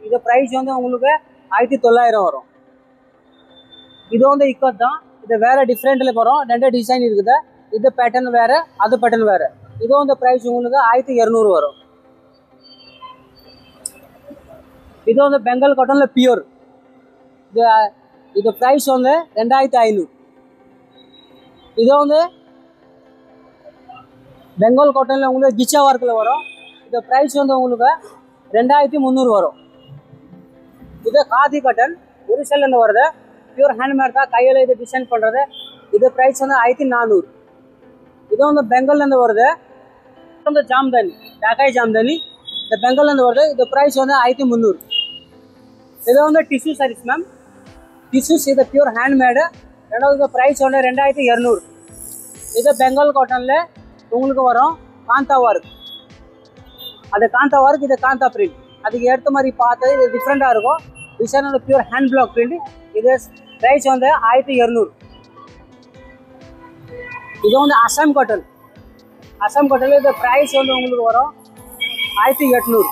இது ப்ரைஸ் வந்து உங்களுக்கு 1900 வரும். இது வந்து இக்கத் தான். இது வேறு டிஃப்ரெண்ட்டில் வரும். 2 டிசைன் இருக்குது. இது பேட்டர்ன் வேறு, அது பேட்டர்ன் வேறு. இது வந்து ப்ரைஸ் உங்களுக்கு 1200 வரும். இது வந்து பெங்கால் காட்டனில் பியூர். இது ப்ரைஸ் வந்து 2500. இது வந்து பெங்கால் காட்டனில் உங்களுக்கு கிச்சா ஒர்க்கில் வரும். இது ப்ரைஸ் வந்து உங்களுக்கு 2300 வரும். இது காதி காட்டன் ஒரிசாலேருந்து வருது. பியூர் ஹேண்ட்மேட் தான். கையில் இது டிசைன் பண்ணுறது. இது ப்ரைஸ் வந்து 1400. இது வந்து பெங்கால்லேருந்து வருது. இது வந்து ஜாம்தானி, டாக்காய் ஜாம்தானி. இந்த பெங்கால்லேருந்து வருது. இது ப்ரைஸ் வந்து 1300. இது வந்து டிஷ்யூ சாரீஸ் மேம். டிஷ்யூஸ் இது பியூர் ஹேண்ட்மேடு. ரெண்டாவது ப்ரைஸ் வந்து 2200. இது பெங்கால் காட்டனில் உங்களுக்கு வரும் காந்தா ஒர்க். அது காந்தா ஒர்க், இது காந்தா பிரிண்ட். அதுக்கு ஏற்ற மாதிரி பார்த்து இது டிஃப்ரெண்ட்டாக இருக்கும். டிசைன் வந்து பியூர் ஹேண்ட் பிளாக் பிரிண்ட். இது ப்ரைஸ் வந்து 1200. இது வந்து அசாம் காட்டன். அசாம் காட்டனில் இது ப்ரைஸ் வந்து உங்களுக்கு வரும் 1800.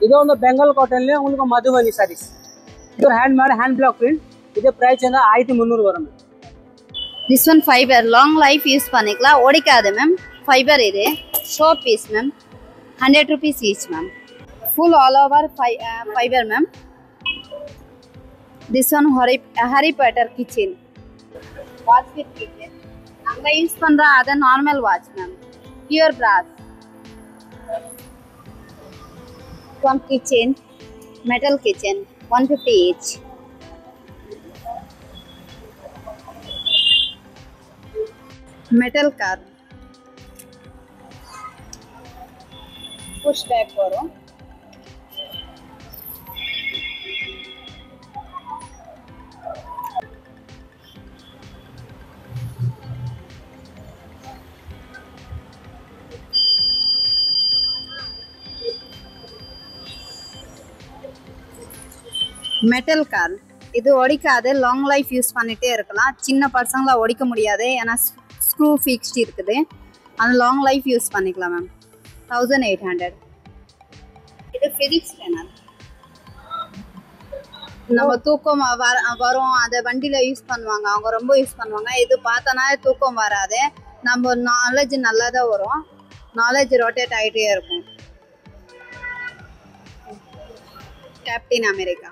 இது வந்து பெங்கால் காட்டன்லேயே உங்களுக்கு மதுபனி சாரீஸ். இது ஹேண்ட்மேட் ஹேண்ட் பிளாக் பிரிண்ட். இது ப்ரைஸ் வந்து 1300 வரும். This one fiber long life use பண்ணிக்கலாம், ஓடிக்காது மேம். ஃபைபர் இது show piece ma'am. 100 rupees each ma'am. Full all over fiber ma'am. This one Harry Potter kitchen. Watch with kitchen. நாங்க use பண்ற அத normal watch ma'am. Pure brass. One kitchen, metal kitchen, 150 each. Metal car. Push back करो. Metal car. இது ஒடிக்காது, long life use பண்ணிகிட்டே இருக்கலாம். சின்ன பர்சங்களாக ஒடிக்க முடியாது, ஏன்னா ஸ்க்ரூ ஃபிக்ஸ்ட் இருக்குது. அது லாங் லைஃப் யூஸ் பண்ணிக்கலாம் மேம். 1800. இது ஃபிசிக்ஸ் பேனல். நம்ம தூக்கம் வரும், அதை வண்டியில் யூஸ் பண்ணுவாங்க, அவங்க ரொம்ப யூஸ் பண்ணுவாங்க. இது பார்த்தோன்னா தூக்கம் வராது, நம்ம நாலேஜ் நல்லா தான் வரும், நாலேஜ் ரொட்டேட் ஆகிட்டே இருக்கும். Captain America.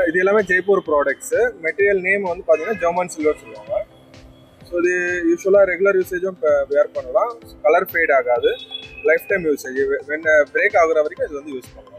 இது எல்லாமே ஜெய்ப்பூர் ப்ராடக்ட்ஸு. மெட்டீரியல் நேம் வந்து பார்த்தீங்கன்னா ஜெர்மன் சில்வர் சொல்லுவாங்க. ஸோ இது யூஸ்வலாக ரெகுலர் யூசேஜும் வேர் பண்ணலாம், கலர் ஃபேட் ஆகாது, life time usage. When break ஆகுற வரைக்கும் இது வந்து யூஸ் பண்ணலாம்.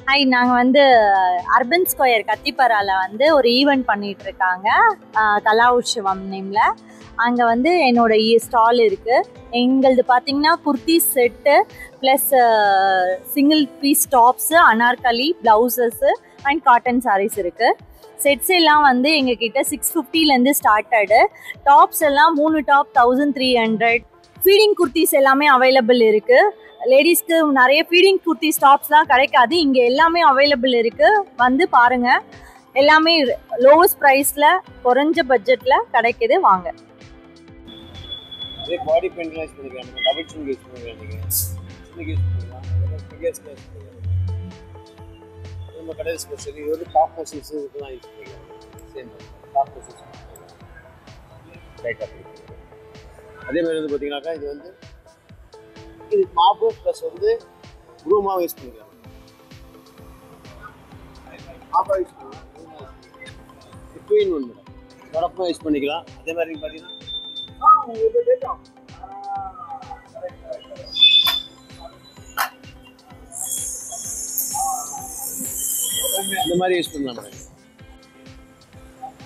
ஹாய், நாங்கள் வந்து அர்பன் ஸ்கொயர் கத்திப்பரால வந்து ஒரு ஈவெண்ட் பண்ணிட்டு இருக்காங்க, கலா உற்சவம் நேமில். அங்கே வந்து என்னோட ஸ்டால் இருக்குது. எங்களது பார்த்திங்கன்னா kurti set plus single piece tops, anarkali blouses and cotton sarees இருக்குது. செட்ஸ் எல்லாம் வந்து எங்ககிட்ட 650லேருந்து ஸ்டார்டடு. டாப்ஸ் எல்லாம் 3 டாப் 1300. ஃபீடிங் குர்த்திஸ் எல்லாமே அவைலபிள் இருக்குது. லேடிஸ்க்கு நிறைய ஃபீடிங் குர்த்தி டாப்ஸ்லாம் கிடைக்காது, இங்கே எல்லாமே அவைலபிள் இருக்குது. வந்து பாருங்கள், எல்லாமே லோவஸ்ட் ப்ரைஸில் குறைஞ்ச பட்ஜெட்டில் கிடைக்குது, வாங்க. அதே பாடி பெயிண்ட்லாம் யூஸ் பண்ணிக்கலாம், டபுள் சிங் யூஸ் பண்ணிக்கலாம், நீங்கள் யூஸ் பண்ணிக்கலாம், ஃபிகர்ஸ்லாம் யூஸ் பண்ணிக்கலாம். நம்ம கடையில் ஸ்பெஷல் இது வந்து டாப் போர்ஷன்ஸ் இதுக்கெல்லாம் யூஸ் பண்ணிக்கலாம். சேம் டாப் போர்ஷன்ஸ் ரைட்டாக பண்ணிக்கலாம். அதே மாதிரி வந்து பார்த்தீங்கன்னாக்கா இது வந்து இது மாப்பு ப்ளஸ் வந்து ப்ரூமாவும் யூஸ் பண்ணிக்கலாம். மாப்பாக யூஸ் பண்ணிக்கலாம், ட்வின் ஒன்று தொடப்பமாக யூஸ் பண்ணிக்கலாம். அதே மாதிரி பார்த்தீங்கன்னா இந்த மாதிரி யூஸ் பண்ணலாம் மேடம்.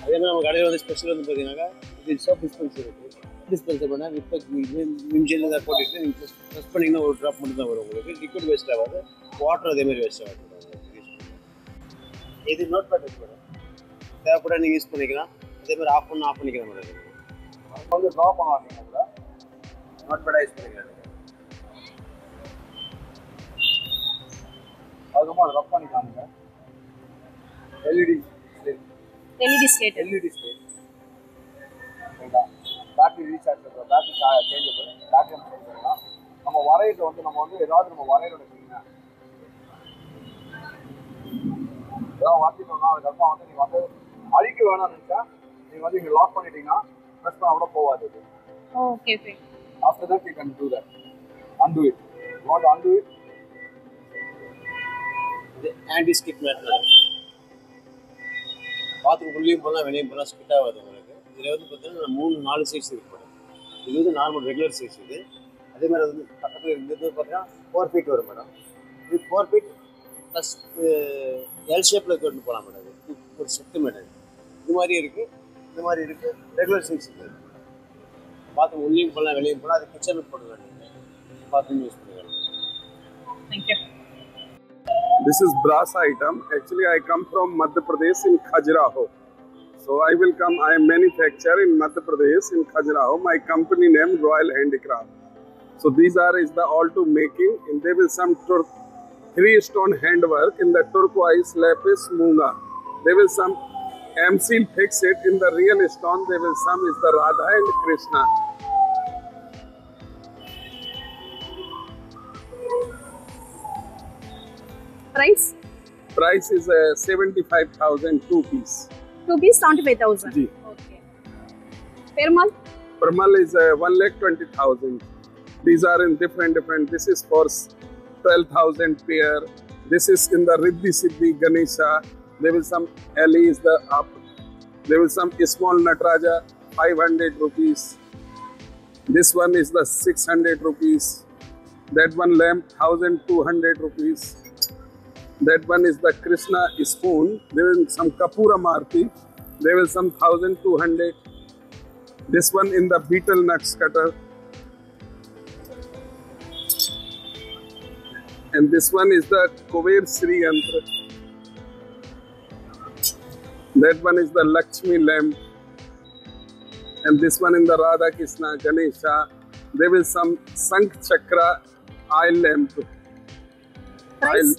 அதே மாதிரி நம்ம கடையில் வந்து ஸ்பெஷல் வந்து பார்த்தீங்கன்னாக்கா இது சோப் டிஸ்பென்சர் இருக்குது. டிஸ்பென்சர் பண்ணால் இப்போ விம்ஜெல் தான் போட்டுட்டு நீங்கள் ப்ரெஸ் பண்ணிங்கன்னா ஒரு ட்ராப் மட்டும் தான் வரும் உங்களுக்கு. லிக்விட் வேஸ்ட் ஆகாது, வாட்டர் அதே மாதிரி வேஸ்ட் ஆகாது. இது நோட் பேட் இருக்கு மேடம், தேவைப்பட நீங்கள் யூஸ் பண்ணிக்கலாம். அதே மாதிரி ஆஃப் பண்ணிக்கலாம் மேடம். வந்து ட்ரா பண்ணலாம், நீங்கள் கூட நோட் பேடாக யூஸ் பண்ணிக்கலாம். அதுக்கப்புறம் அதை ரப் பண்ணிக்கலாம். நீங்கள் எல்இடி ஸ்லேட் ஓகேங்களா. பேட்டரி ரீசார்ஜ் பண்ணுறோம், பேட்டரி சேஞ்ச் பண்ணுறோம், பேட்டரி சேஞ்ச் பண்ணலாம். நம்ம வரையில வந்து நம்ம வந்து ஏதாவது நம்ம வரையில வச்சுக்கோங்க, ஏதாவது வாட்டிட்டோம்னா அதுக்கப்புறம் வந்து நீங்கள் வந்து அழிக்க வேணாம்னு நினச்சா நீங்கள் வந்து இங்கே லாக் பண்ணிட்டீங்கன்னா ப்ரெஸ் பண்ணால் கூட போகாது. Okay. After that you can do that. Undo it. You want to undo it? இது ஆன்டி ஸ்கிட் மேட். பாத்ரூம் உள்ளேயும் போகலாம், வெளியும் போகலாம், ஸ்கிட் ஆகாது உங்களுக்கு. இதில் வந்து பார்த்தீங்கன்னா 3-4 சைஸ் இருக்கு மேடம். இது வந்து நார்மல் ரெகுலர் சைஸ் இது. அதே மாதிரி வந்து பக்கத்தில் இருந்தது பார்த்தீங்கன்னா 4 feet வரும் மேடம். இது 4 feet ப்ளஸ் எல் ஷேப்பில் கொண்டு போகலாம் மேடம். இது ஒரு செட்டு மேடம். இது மாதிரி இருக்குது, இந்த மாதிரி இருக்குது, ரெகுலர் சைஸ் இருக்குது. பாத்ரூம் உள்ளேயும் போகலாம், வெளியும் போகலாம். அது கிச்சனுக்கு போடுவேன், நீங்கள் பாத்ரூம் யூஸ் பண்ணிக்கலாம். Thank you. This is brass item. Actually, I come from Madhya Pradesh in Khajuraho. So I am manufacturer in Madhya Pradesh in Khajuraho. My company name Royal Handicraft. So these is the all to making, and there will some 3-stone handwork in the turquoise, lapis, munga. There will some M-seal fix it in the real stone. There will some is the Radha and Krishna. Price? Price is 75,000 2 piece. 2 piece 75,000. Ji. Okay. Perumal? Perumal is 1,20,000. These are in different. This is for 12,000 pair. This is in the Riddhi Siddhi Ganesha. There will some Ali is the up. There will some small Nataraja 500 rupees. This one is the 600 rupees. That one lamp 1,200 rupees. That one is the Krishna spoon. There is some Kapura Marti. There will some 1,200. This one in the beetle nuts cutter. And this one is the Kuber Sri Yantra. That one is the Lakshmi lamp. And this one in the Radha Krishna Ganesha. There will some Sankh Chakra eye lamp. Price?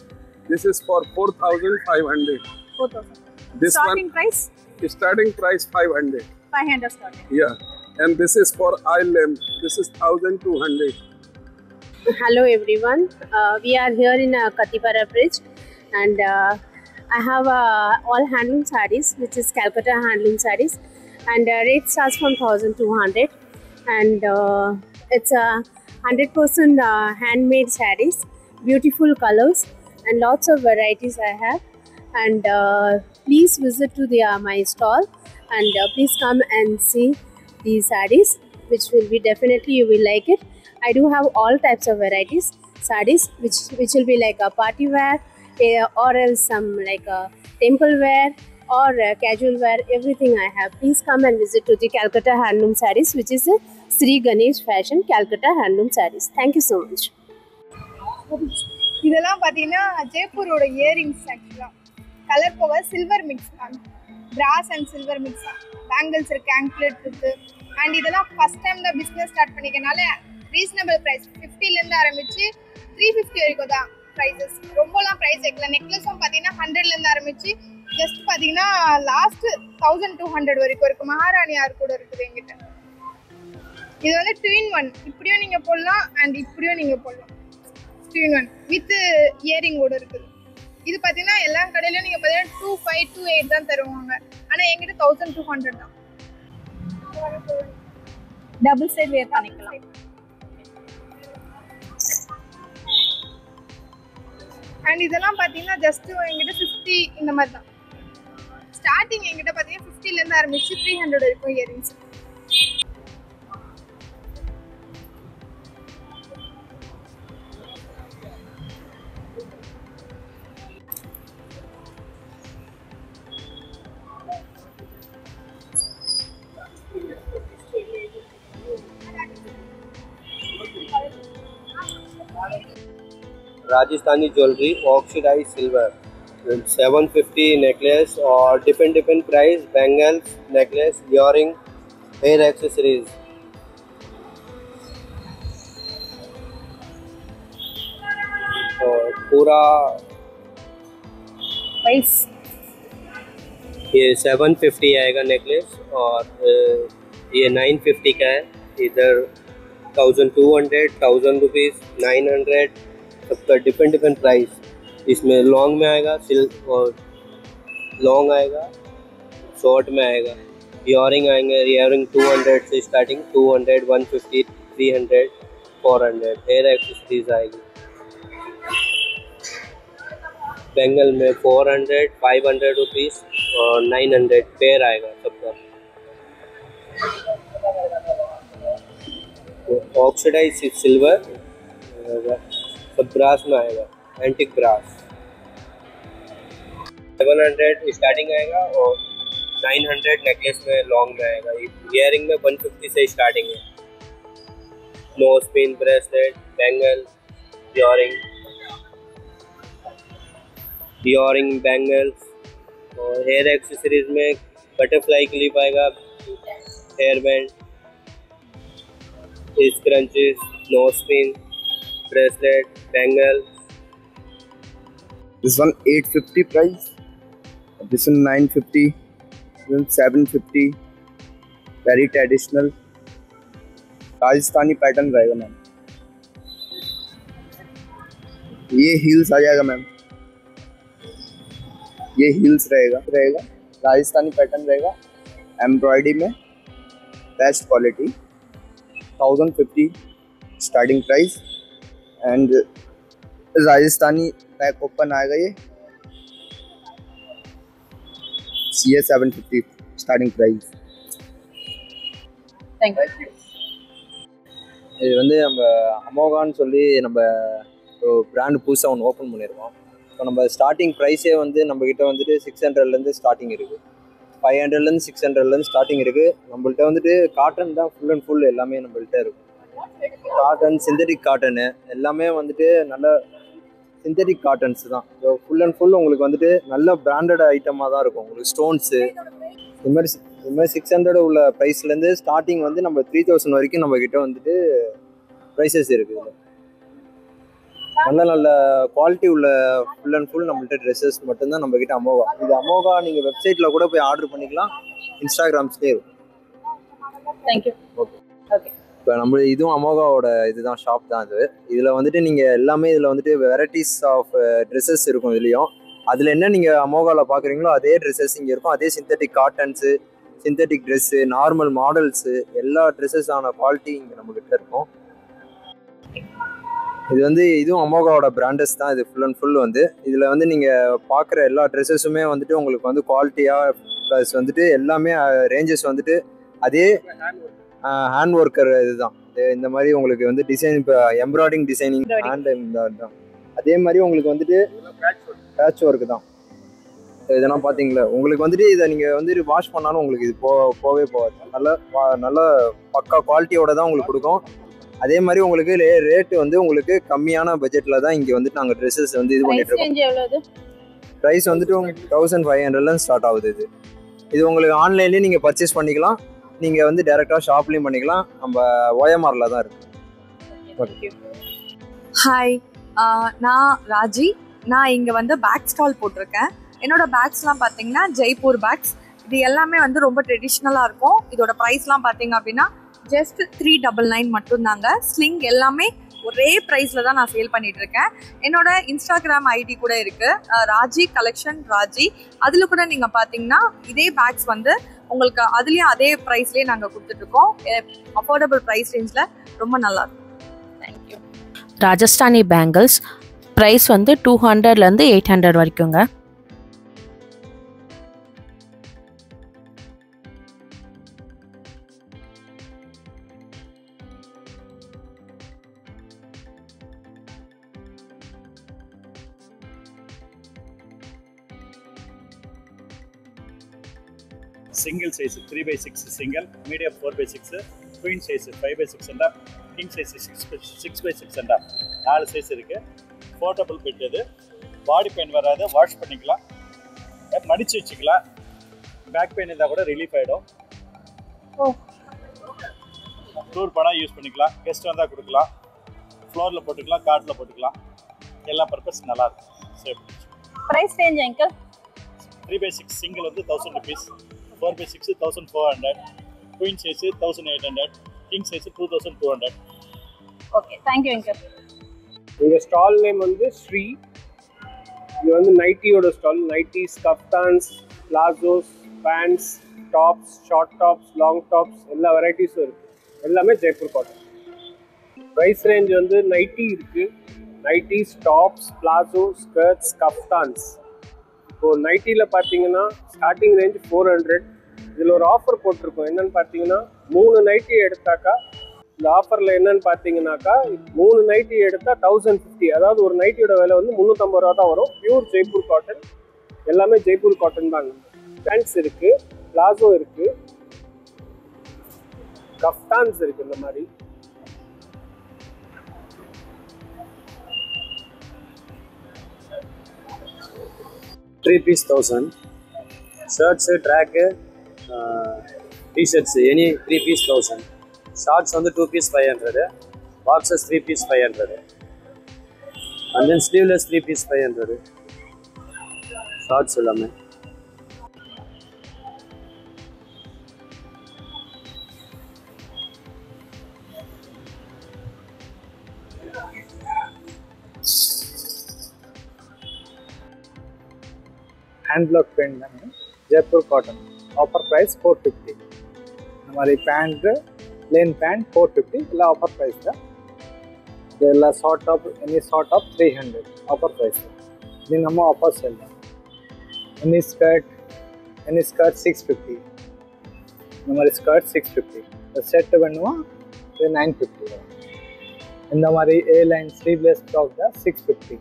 This is for 4,500. 4,000. This Starting one, price? Starting price 500. 500 starting. Yeah. And this is for eye lamp. This is 1,200. Hello everyone. We are here in Katipara Bridge, and I have all handloom sarees, which is Calcutta handloom sarees, and rate starts from 1,200, and it's a 100% handmade sarees, beautiful colors, and lots of varieties I have. And please visit to my stall, and please come and see these sarees, which will be definitely you will like it. I do have all types of varieties sarees, which will be like a party wear, or else some like a temple wear or casual wear. Everything I have. Please come and visit to the Calcutta handloom sarees, which is a Sri Ganesh Fashion Calcutta handloom sarees. Thank you so much. இதெல்லாம் பார்த்தீங்கன்னா ஜெய்ப்பூரோட earrings ஆக்சுவலாக colour போக silver mix தான், பிராஸ் and silver mix தான். Bangles இருக்குது, anklet இருக்குது. And இதெல்லாம் first time தான் பிஸ்னஸ் ஸ்டார்ட் பண்ணிக்கனால ரீசனபிள் ப்ரைஸ் 50லேருந்து ஆரம்பித்து 350 வரைக்கும் தான் ப்ரைஸஸ். ரொம்பலாம் ப்ரைஸ் வைக்கல. நெக்லஸும் பார்த்தீங்கன்னா 100லேருந்து ஆரம்பித்து ஜஸ்ட் பார்த்தீங்கன்னா லாஸ்ட்டு 1,200 வரைக்கும் இருக்குது. மகாராணி ஆர் கூட இருக்குது எங்கிட்ட. இது வந்து ட்வின் ஒன், இப்படியும் நீங்கள் போடலாம் அண்ட் இப்படியும் நீங்கள் போடலாம். ட்வின் ஒன் வித் இயரிங்கோடு இருக்குது. இது பார்த்தீங்கன்னா எல்லா கடையிலையும் நீங்கள் பார்த்தீங்கன்னா 2,500 2,800 தான் தருவாங்க. ஆனால் எங்கிட்ட 1,200 தான். டபுள் சைட் வேர் பண்ணிக்கலாம். அண்ட் இதெல்லாம் பார்த்தீங்கன்னா ஜஸ்ட் எங்கிட்ட 50 இந்த மாதிரி தான். ஸ்டார்டிங் எங்கிட்ட பார்த்தீங்கன்னா 50லேருந்து ஆரம்பிச்சு 300 வரைக்கும் earrings. Rajasthani jewelry, oxidized silver, 750 necklace or different price, bangles, necklace, earring, hair accessories. और पूरा प्राइस ये 750 आएगा नेकलेस, और ये 950 का है. इधर 1,200, 1,000 रुपीज़, 900, सबका डिफरेंट प्राइस. इसमें लॉन्ग में आएगा, सिल्क और लॉन्ग आएगा, शॉर्ट में आएगा. इयरिंग आएंगे, इयरिंग 200 से स्टार्टिंग, 200, 150, 300, 400. हेयर एक्सेसरीज आएगी. बेंगल में 400, 500 रुपीज़ और 900 पेयर आएगा सबका. ऑक्सीडाइज सिल्वर, सब ब्रास में आएगा, एंटिक ब्रास. 700 स्टार्टिंग आएगा और 900 नेकलेस में लॉन्ग में आएगा. इयरिंग में 150 से स्टार्टिंग है. Nose pin, bracelet, bangle, earring, bangles. और हेयर एक्सेसरीज में बटरफ्लाई क्लिप आएगा, hair band, scrunchies, nose pin, bracelet, bangle. This one 850 price. This one 950. This one 750. Very traditional. Rajasthani pattern रहेगा मैम. ये हील्स आ जाएगा ma'am. ये heels रहेगा Rajasthani pattern रहेगा. Embroidery में best quality. 1050 starting price. And Rajasthani back open आएगा ये. CA 750 starting price. Thank you. இது வந்து நம்ம அமோகான்னு சொல்லி நம்ம பிராண்ட் புதுசாக ஒன்று ஓப்பன் பண்ணியிருக்கோம். இப்போ நம்ம ஸ்டார்டிங் ப்ரைஸே வந்து நம்மக்கிட்ட வந்துட்டு 600லேருந்து ஸ்டார்டிங் இருக்குது. 500லேருந்து 600லேருந்து ஸ்டார்டிங் இருக்குது. நம்மள்ட்ட வந்துட்டு காட்டன் தான் ஃபுல் அண்ட் ஃபுல் எல்லாமே நம்மள்ட்ட இருக்கும். காட்டன், சிந்தட்டிக் காட்டனு எல்லாமே வந்துட்டு நல்ல சிந்தட்டிக் காட்டன்ஸ் தான். ஸோ ஃபுல் அண்ட் ஃபுல் உங்களுக்கு வந்துட்டு நல்ல பிராண்டட் ஐட்டமாக தான் இருக்கும். உங்களுக்கு ஸ்டோன்ஸு இது மாதிரி 600 உள்ள ப்ரைஸ்லேருந்து ஸ்டார்டிங் வந்து நம்ம 3000 வரைக்கும் நம்மக்கிட்ட வந்துட்டு ப்ரைஸஸ் இருக்குது. நல்ல நல்ல குவாலிட்டி உள்ள ஃபுல் அண்ட் ஃபுல் நம்மள்ட்ட ட்ரெஸ்ஸஸ் மட்டும்தான் நம்மக்கிட்ட அமோகா. இது அமோகா நீங்கள் வெப்சைட்டில் கூட போய் ஆர்டர் பண்ணிக்கலாம். இன்ஸ்டாகிராம்ஸ்லேயே இருக்கும். தேங்க்யூ. Okay okay. இப்போ நம்ம இதுவும் அமோகாவோட இதுதான் ஷாப் தான் இது. இதில் வந்துட்டு நீங்கள் எல்லாமே இதில் வந்துட்டு வெரைட்டிஸ் ஆஃப் ட்ரெஸ்ஸஸ் இருக்கும். இதுலேயும் அதில் என்ன நீங்கள் அமோகாவில் பார்க்குறீங்களோ அதே ட்ரெஸ்ஸஸ் இங்கே இருக்கும். அதே synthetic cottons, synthetic dress, normal models எல்லா ட்ரெஸ்ஸஸான குவாலிட்டி இங்கே நம்மக்கிட்ட இருக்கும். இது வந்து இதுவும் அமோகாவோட பிராண்டஸ் தான். இது ஃபுல் அண்ட் ஃபுல் வந்து இதில் வந்து நீங்கள் பார்க்குற எல்லா ட்ரெஸ்ஸஸுமே வந்துட்டு உங்களுக்கு வந்து குவாலிட்டியாக ப்ளஸ் வந்துட்டு எல்லாமே ரேஞ்சஸ் வந்துட்டு அதே ஹேண்ட் ஒர்க்கர் இதுதான். இந்த மாதிரி உங்களுக்கு வந்து டிசைன் இப்போ எம்ப்ராய்டிங் டிசைனிங் ஹேண்ட் தான். அதே மாதிரி உங்களுக்கு வந்துட்டு பேட்ச் ஒர்க்கு தான். இதெல்லாம் பார்த்தீங்களா உங்களுக்கு வந்துட்டு இதை நீங்கள் வந்துட்டு வாஷ் பண்ணாலும் உங்களுக்கு இது போகவே போகாது. நல்ல பக்கா குவாலிட்டியோட தான் உங்களுக்கு கொடுக்கும். அதே மாதிரி உங்களுக்கு ரேட்டு வந்து உங்களுக்கு கம்மியான பட்ஜெட்டில் தான் இங்கே வந்துட்டு நாங்கள் ட்ரெஸ்ஸஸ் வந்து இது பண்ணிட்டு இருக்கோம். ப்ரைஸ் வந்துட்டு உங்களுக்கு 1500லேருந்து ஸ்டார்ட் ஆகுது. இது உங்களுக்கு ஆன்லைன்லேயே நீங்கள் பர்ச்சேஸ் பண்ணிக்கலாம். நீங்கள் வந்து டேரெக்டாக ஷாப்லேயும் பண்ணிக்கலாம். நம்ம OMRல தான் இருக்குது. ஹாய், நான் ராஜி. நான் இங்கே வந்து பேக் ஸ்டால் போட்டிருக்கேன். என்னோட பேக்ஸ்லாம் பார்த்தீங்கன்னா ஜெய்ப்பூர் பேக்ஸ். இது எல்லாமே வந்து ரொம்ப ட்ரெடிஷ்னலாக இருக்கும். இதோட ப்ரைஸ்லாம் பார்த்தீங்க அப்படின்னா ஜஸ்ட் 399 மட்டும்தாங்க. ஸ்லிங் எல்லாமே ஒரே ப்ரைஸில் தான் நான் சேல் பண்ணிகிட்ருக்கேன். என்னோட இன்ஸ்டாகிராம் ஐடி கூட இருக்குது, ராஜி கலெக்ஷன் ராஜி. அதில் கூட நீங்கள் பார்த்தீங்கன்னா இதே பேக்ஸ் வந்து உங்களுக்கு அதுலேயும் அதே ப்ரைஸ்லேயே நாங்கள் கொடுத்துட்ருக்கோம். அஃபோர்டபுள் ப்ரைஸ் ரேஞ்சில் ரொம்ப நல்லாயிருக்கும். தேங்க்யூ. ராஜஸ்தானி பேங்கிள்ஸ் ப்ரைஸ் வந்து 200லேருந்து 800 வரைக்குங்க. Single size 3x6 single, medium 4x6, queen size 5x6 and up, king size 6x6 and up. 4 size இருக்கு. போர்ட்டபிள் பெட் இது. பாடி பெயின் வராது, வாஷ் பண்ணிக்கலாம், மடிச்சு வச்சுக்கலாம். பேக் பெயின் இருந்தால் கூட ரிலீஃப் ஆகிடும். டூர் போனால் யூஸ் பண்ணிக்கலாம், கெஸ்ட் வந்தால் கொடுக்கலாம், ஃப்ளோரில் போட்டுக்கலாம், கார்ட்டில் போட்டுக்கலாம். எல்லா பர்பஸ் நல்லாயிருக்கும். Safety. Price range uncle 3x6 single வந்து 1000 rupees, 4x6 1400, queen size 1800, king size 2200. Okay, thank you uncle. இந்த ஸ்டால் நேம் வந்து ஸ்ரீ. இது வந்து நைட்டியோட stall. Nighties, kaftans, palazzos, pants, tops, short tops, long tops எல்லா வெரைட்டிஸும் இருக்குது. எல்லாமே ஜெய்ப்பூர் காட்டன். ப்ரைஸ் ரேஞ்ச் வந்து நைட்டி இருக்குது. Nighties, tops, palazzo, skirts, kaftans. இப்போது நைட்டியில் பார்த்தீங்கன்னா ஸ்டார்டிங் ரேஞ்ச் 400. இதில் ஒரு ஆஃபர் போட்டிருக்கோம். என்னென்னு பார்த்தீங்கன்னா 3 நைட்டி எடுத்தாக்கா இந்த ஆஃபரில் என்னென்னு பார்த்தீங்கன்னாக்கா 3 நைட்டி எடுத்தால் 1050. அதாவது ஒரு நைட்டியோட விலை வந்து 350 ரூபா தான் வரும். Pure Jaipur cotton. எல்லாமே ஜெய்ப்பூர் காட்டன் தாங்க. பேண்ட்ஸ் இருக்குது, பிளாசோ இருக்குது, கஃப்தான்ஸ் இருக்குது. இந்த மாதிரி three piece 1000, shirts, track, T-shirts any 3 piece 1000, shorts வந்து 2 piece 500, Boxes 3 piece 500. And then sleeveless 3 piece 500. Shorts எல்லாமே. हैंड ब्लॉक पेंट में जयपुर कॉटन ऑफर प्राइस 450 हमारी पैंट प्लेन पैंट 450 ಇಲ್ಲ ಆಫರ್ ಪ್ರೈಸ್ ಇದೆಲ್ಲ short top any short top 300 offer price ಇದು ನಮ್ಮ offers ಎಲ್ಲ any skirt 650 हमारी स्कर्ट 650 सेट बनवा 950 इन हमारी ए लाइन स्लीवलेस टॉप दा 650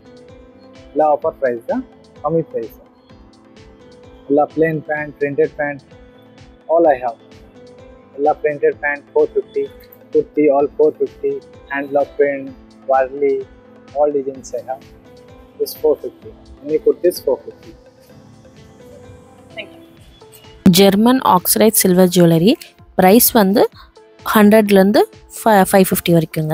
ला ऑफर प्राइस दा कमी प्राइस ला plain pant printed pant all I have ला printed pant 450 kurti all 450 hand block print Warli all designs I have this 450 any kurtis 450 German oxide silver jewellery price வந்து 100லேருந்து 550 வரைக்குங்க.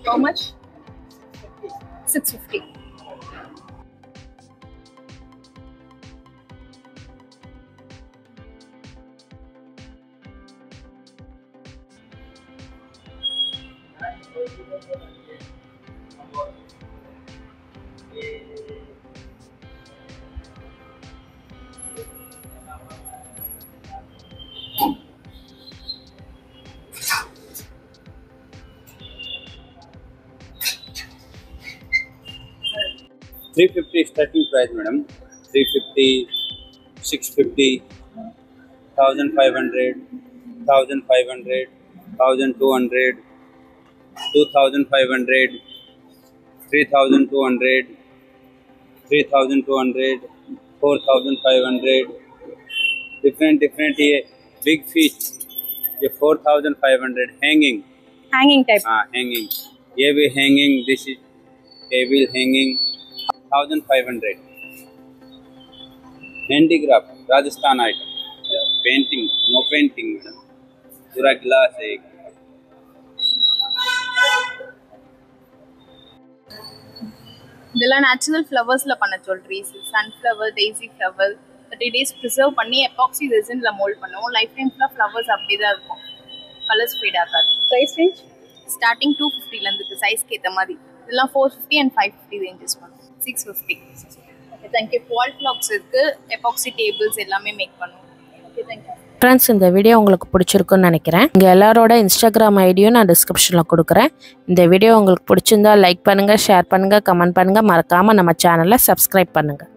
How much? 650. $350 starting price, madam. 350, 650, 1,500, 1,500, 1,200, 2,500, 3,200, 3,200, 4,500. Different ये big fish. ये 4,500 hanging. Hanging type. Hanging. ये भी hanging. This is table hanging. 1,500. Handicraft, Rajasthan item. Painting, no painting, madam. पूरा glass है. இதெல்லாம் natural ஃப்ளவர்ஸில் பண்ண jewelleries sunflower daisy flower 30 days preserve பண்ணி epoxy ரெசினில் mould பண்ணுவோம் லைஃப் டைம் ஃபுல்லாக ஃப்ளவர்ஸ் அப்படி தான் இருக்கும் கலர்ஸ் ஃபேட் ஆகாது ப்ரைஸ் ரேஞ்ச் ஸ்டார்டிங் 250லேருந்து இருக்குது சைஸ்க்கு ஏற்ற மாதிரி இதெல்லாம் 450 and 550 ரேஞ்சஸ் பண்ணுவோம் 650 ஓகே தேங்க்யூ வால் கிளாக்ஸ் இருக்குது எபாக்சி டேபிள்ஸ் எல்லாமே மேக் பண்ணுவோம் ஓகே தேங்க்யூ ஃப்ரெண்ட்ஸ், இந்த வீடியோ உங்களுக்கு பிடிச்சிருக்குன்னு நினைக்கிறேன். இங்கே எல்லாரோட இன்ஸ்டாகிராம் ஐடியும் நான் டிஸ்கிரிப்ஷனில் கொடுக்குறேன். இந்த வீடியோ உங்களுக்கு பிடிச்சிருந்தா லைக் பண்ணுங்கள், ஷேர் பண்ணுங்கள், கமெண்ட் பண்ணுங்கள். மறக்காமல் நம்ம சேனலை சப்ஸ்கிரைப் பண்ணுங்கள்.